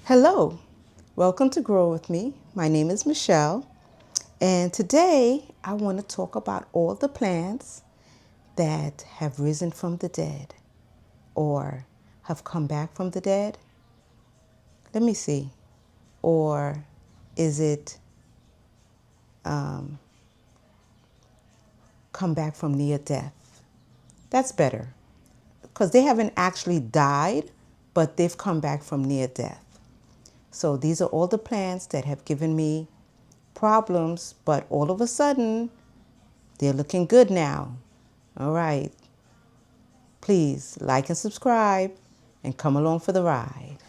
Hello, welcome to Grow With Me. My name is Michelle, and today I want to talk about all the plants that have risen from the dead or have come back from the dead. Let me see. Or is it come back from near death? That's better because they haven't actually died, but they've come back from near death. So these are all the plants that have given me problems, but all of a sudden, they're looking good now. All right. Please like and subscribe and come along for the ride.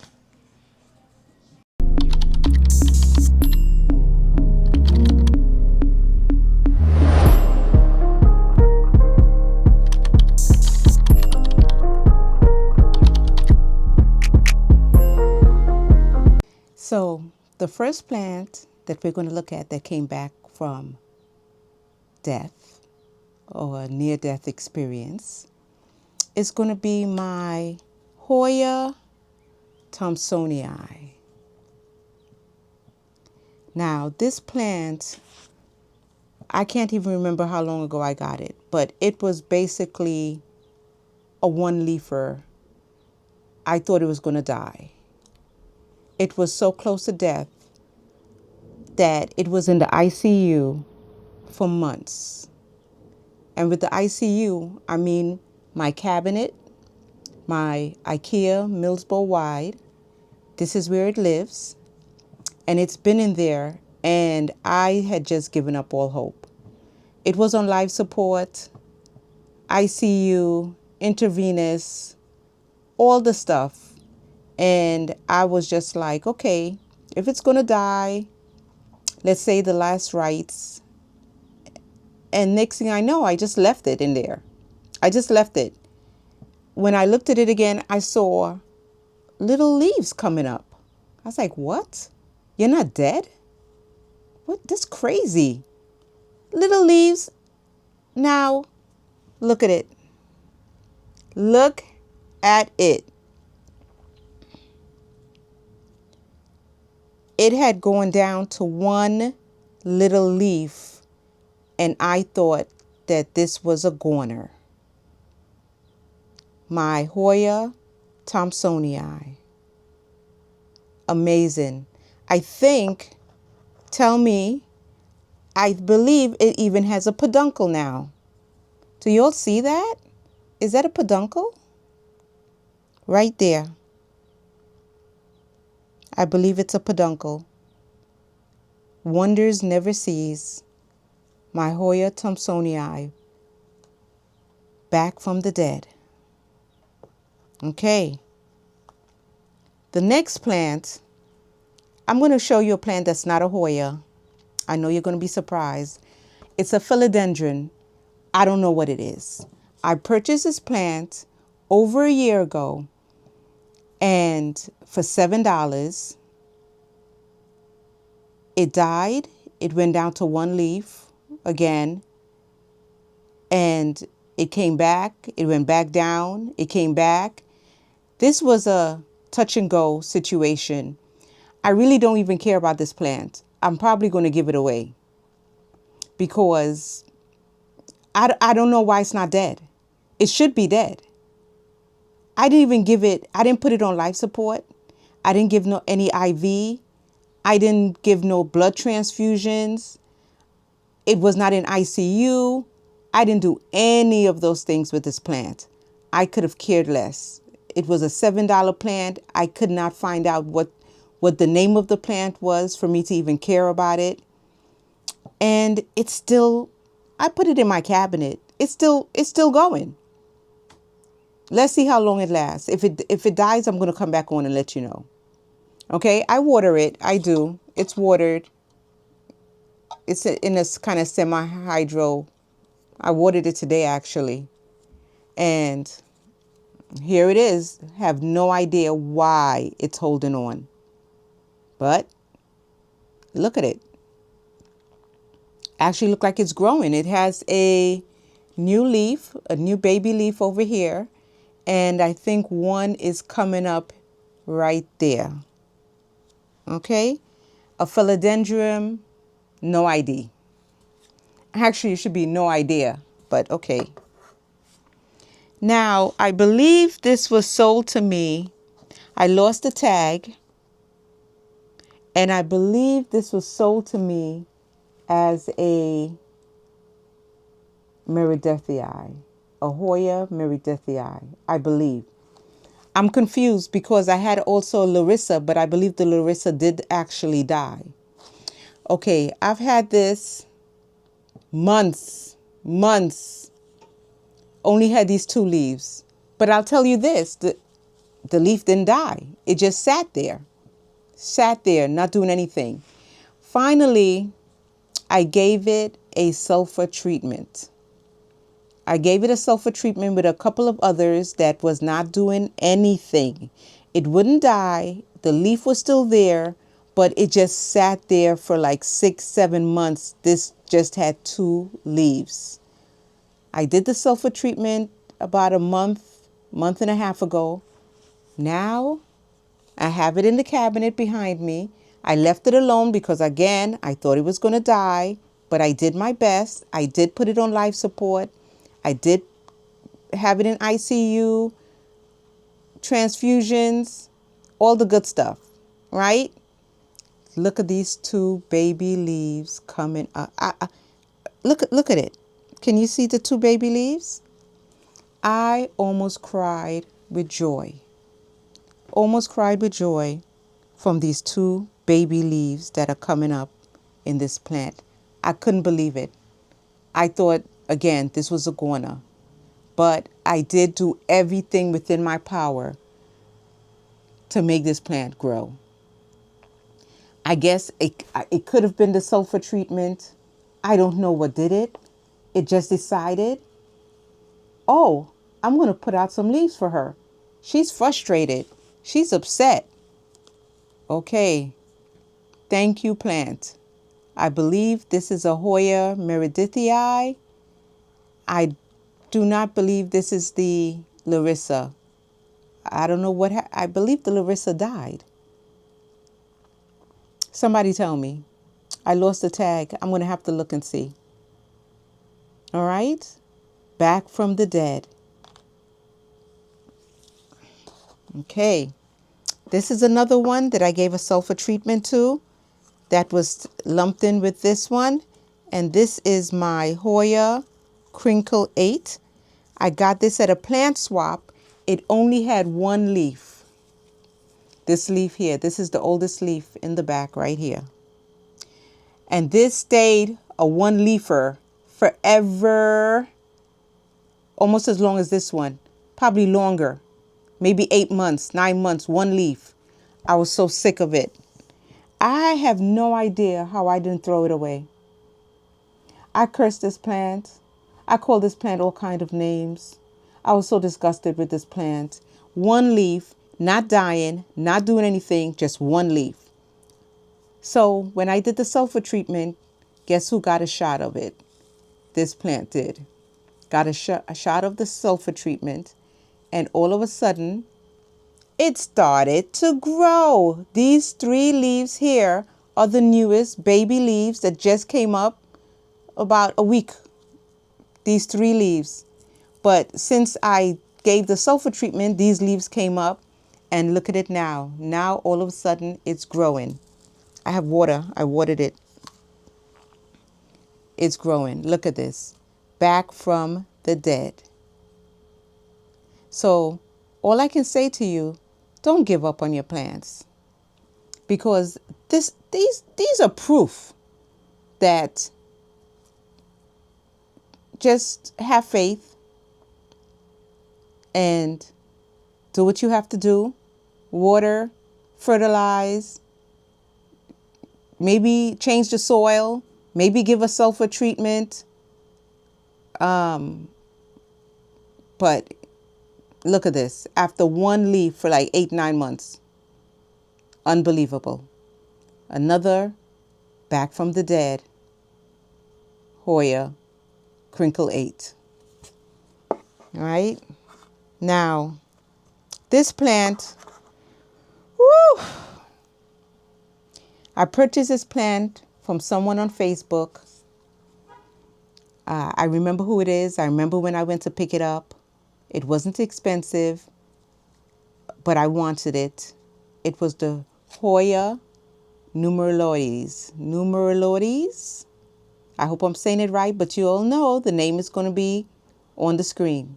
So the first plant that we're going to look at that came back from death or near-death experience is going to be my Hoya Thompsonii. Now, this plant, I can't even remember how long ago I got it, but it was basically a one-leafer. I thought it was going to die. It was so close to death that it was in the ICU for months. And with the ICU, I mean my cabinet, my Ikea Milsbo wide. This is where it lives. And it's been in there, and I had just given up all hope. It was on life support, ICU, intravenous, all the stuff. And I was just like, okay, if it's going to die, let's say the last rites. And next thing I know, I just left it in there. I just left it. When I looked at it again, I saw little leaves coming up. I was like, what? You're not dead? What? That's crazy. Little leaves. Now, look at it. Look at it. It had gone down to one little leaf, and I thought that this was a goner. My Hoya Thompsonii. Amazing. I believe it even has a peduncle now. Do you all see that? Is that a peduncle? Right there. I believe it's a peduncle. Wonders never cease. My Hoya Thompsonii. Back from the dead. Okay. The next plant, I'm going to show you a plant that's not a Hoya. I know you're going to be surprised. It's a philodendron. I don't know what it is. I purchased this plant over a year ago, and for $7. It died. It went down to one leaf again, and it came back. It went back down. It came back. This was a touch and go situation. I really don't even care about this plant. I'm probably going to give it away because I don't know why it's not dead. It should be dead. I didn't put it on life support. I didn't give any IV. I didn't give no blood transfusions. It was not in ICU. I didn't do any of those things with this plant. I could have cared less. It was a $7 plant. I could not find out what the name of the plant was for me to even care about it. And it's still, I put it in my cabinet. It's still going. Let's see how long it lasts. If it dies, I'm going to come back on and let you know. Okay, I water it. I do. It's watered. It's in a kind of semi-hydro. I watered it today, actually. And here it is. Have no idea why it's holding on. But look at it. Actually look like it's growing. It has a new leaf, a new baby leaf over here. And I think one is coming up right there. Okay. A philodendron, no ID. Actually, it should be no idea, but okay. Now, I believe this was sold to me. I lost the tag, and I believe this was sold to me as a Meredithii, a Hoya Meredithii, I believe. I'm confused because I had also Larissa, but I believe the Larissa did actually die. Okay, I've had this months, only had these 2 leaves. But I'll tell you this, the leaf didn't die. It just sat there, not doing anything. Finally, I gave it a sulfur treatment. I gave it a sulfur treatment with a couple of others that was not doing anything. It wouldn't die. The leaf was still there, but it just sat there for like 6-7 months. This just had 2 leaves. I did the sulfur treatment about a month and a half ago. Now I have it in the cabinet behind me. I left it alone because, again, I thought it was going to die, but I did my best. I did put it on life support. I did have it in ICU, transfusions, all the good stuff, right? Look at these 2 baby leaves coming up. Look at it. Can you see the 2 baby leaves? I almost cried with joy. Almost cried with joy from these 2 baby leaves that are coming up in this plant. I couldn't believe it. I thought, again, this was a goner. But I did do everything within my power to make this plant grow. I guess it could have been the sulfur treatment. I don't know what did it. It just decided, oh, I'm going to put out some leaves for her. She's frustrated. She's upset. Okay. Thank you, plant. I believe this is a Hoya Meredithii. I do not believe this is the Larissa. I don't know what I believe the Larissa died. Somebody tell me. I lost the tag. I'm going to have to look and see. All right? Back from the dead. Okay. This is another one that I gave a sulfur treatment to that was lumped in with this one. And this is my Hoya Crinkle 8. I got this at a plant swap. It only had 1 leaf. This leaf here. This is the oldest leaf in the back right here. And this stayed a 1-leafer forever, almost as long as this one. Probably longer. Maybe 8 months, 9 months, 1 leaf. I was so sick of it. I have no idea how I didn't throw it away. I cursed this plant. I called this plant all kinds of names. I was so disgusted with this plant. 1 leaf, not dying, not doing anything, just 1 leaf. So when I did the sulfur treatment, guess who got a shot of it? This plant did. Got a shot of the sulfur treatment, and all of a sudden, it started to grow. These 3 leaves here are the newest baby leaves that just came up about a week. These 3 leaves. But since I gave the sulfur treatment, these leaves came up, and look at it now. Now all of a sudden it's growing. I have water. I watered it. It's growing. Look at this. Back from the dead. So all I can say to you, don't give up on your plants, because these are proof that just have faith and do what you have to do. Water, fertilize, maybe change the soil, maybe give a sulfur treatment. But look at this. After 1 leaf for like 8-9 months. Unbelievable. Another back from the dead Hoya Crinkle 8. All right. Now, this plant, woo, I purchased this plant from someone on Facebook. I remember who it is. I remember when I went to pick it up. It wasn't expensive, but I wanted it. It was the Hoya numeroloides. Numeroloides? I hope I'm saying it right, but you all know the name is going to be on the screen.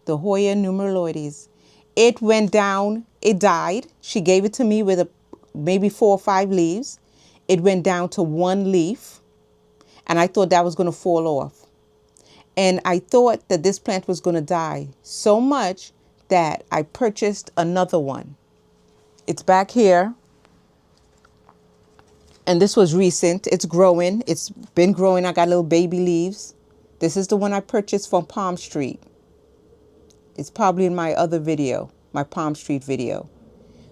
The Hoya numeroloides. It went down. It died. She gave it to me with maybe 4 or 5 leaves. It went down to 1 leaf, and I thought that was going to fall off. And I thought that this plant was going to die so much that I purchased another one. It's back here. And this was recent. It's growing. It's been growing. I got little baby leaves. This is the one I purchased from Palm Street. It's probably in my other video, my Palm Street video.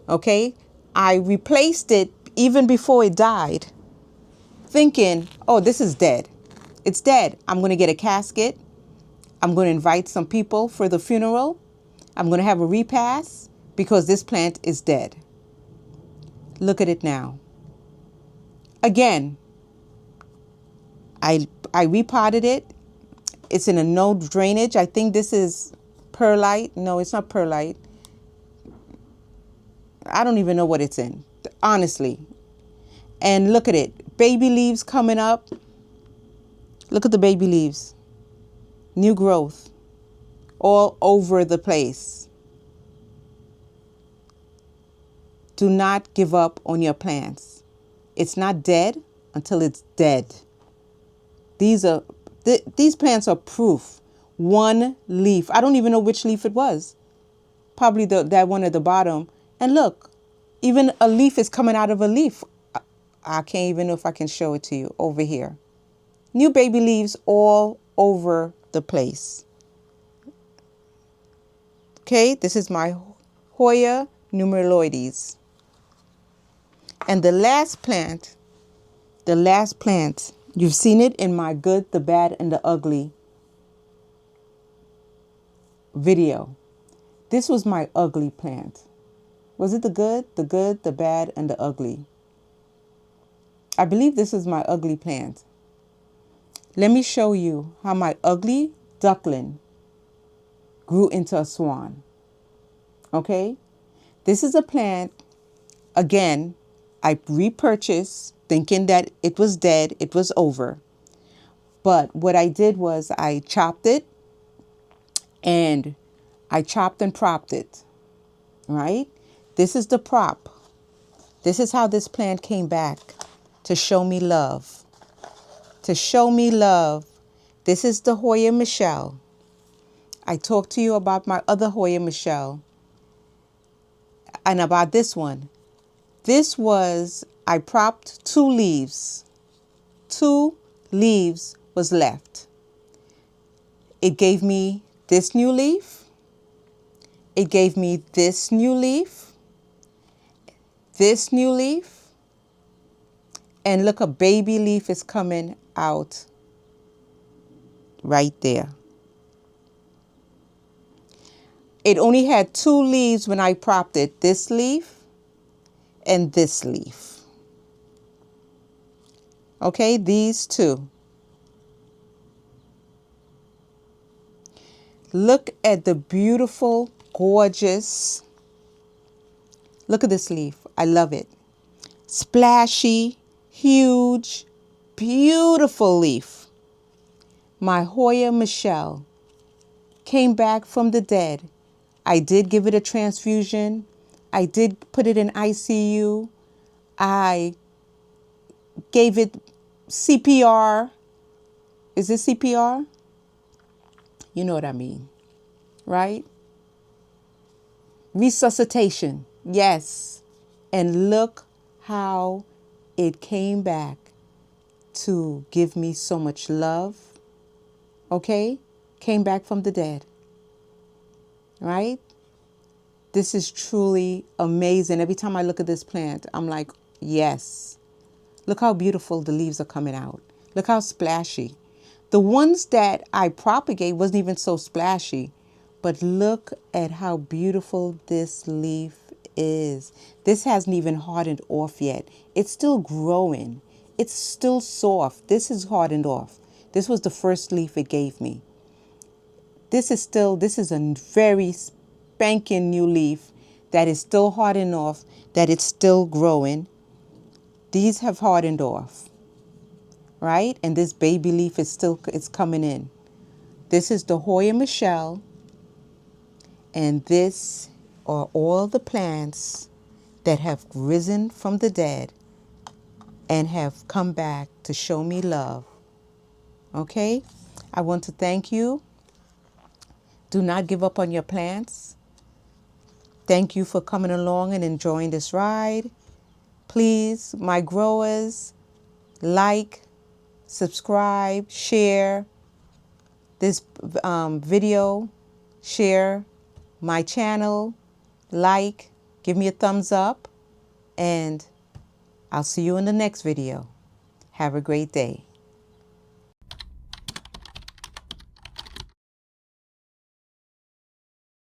Okay. I replaced it even before it died, thinking, oh, this is dead. It's dead. I'm going to get a casket. I'm going to invite some people for the funeral. I'm going to have a repast because this plant is dead. Look at it now. Again, I repotted it. It's in a no drainage. I think this is perlite. No, it's not perlite. I don't even know what it's in, honestly. And look at it. Baby leaves coming up. Look at the baby leaves. New growth all over the place. Do not give up on your plants. It's not dead until it's dead. These plants are proof. 1 leaf. I don't even know which leaf it was. Probably that one at the bottom. And look, even a leaf is coming out of a leaf. I can't even know if I can show it to you over here. New baby leaves all over the place. Okay, this is my Hoya numeroloides. And the last plant, you've seen it in my good, the bad, and the ugly video. This was my ugly plant. Was it the good, the bad, and the ugly? I believe this is my ugly plant. Let me show you how my ugly duckling grew into a swan. Okay? This is a plant, again, I repurchased thinking that it was dead, it was over. But what I did was I chopped it and I chopped and propped it, right? This is the prop. This is how this plant came back to show me love. To show me love. This is the Hoya Michelle. I talked to you about my other Hoya Michelle and about this one. This was, I propped 2 leaves. 2 leaves was left. It gave me this new leaf. It gave me this new leaf. This new leaf. And look, a baby leaf is coming out right there. It only had 2 leaves when I propped it. This leaf and this leaf. Okay, these 2. Look at the beautiful, gorgeous. Look at this leaf. I love it. Splashy, huge, beautiful leaf. My Hoya Michelle came back from the dead. I did give it a transfusion. I did put it in ICU. I gave it CPR. Is it CPR? You know what I mean, right? Resuscitation. Yes. And look how it came back to give me so much love. Okay? Came back from the dead. Right? This is truly amazing. Every time I look at this plant, I'm like, yes. Look how beautiful the leaves are coming out. Look how splashy. The ones that I propagate wasn't even so splashy. But look at how beautiful this leaf is. This hasn't even hardened off yet. It's still growing. It's still soft. This is hardened off. This was the first leaf it gave me. This is a very spanking new leaf that is still hardened off, that it's still growing. These have hardened off, right? And this baby leaf is it's coming in. This is the Hoya Michelle, and this are all the plants that have risen from the dead and have come back to show me love. Okay? I want to thank you. Do not give up on your plants. Thank you for coming along and enjoying this ride. Please, my growers, like, subscribe, share this video, share my channel, like, give me a thumbs up, and I'll see you in the next video. Have a great day.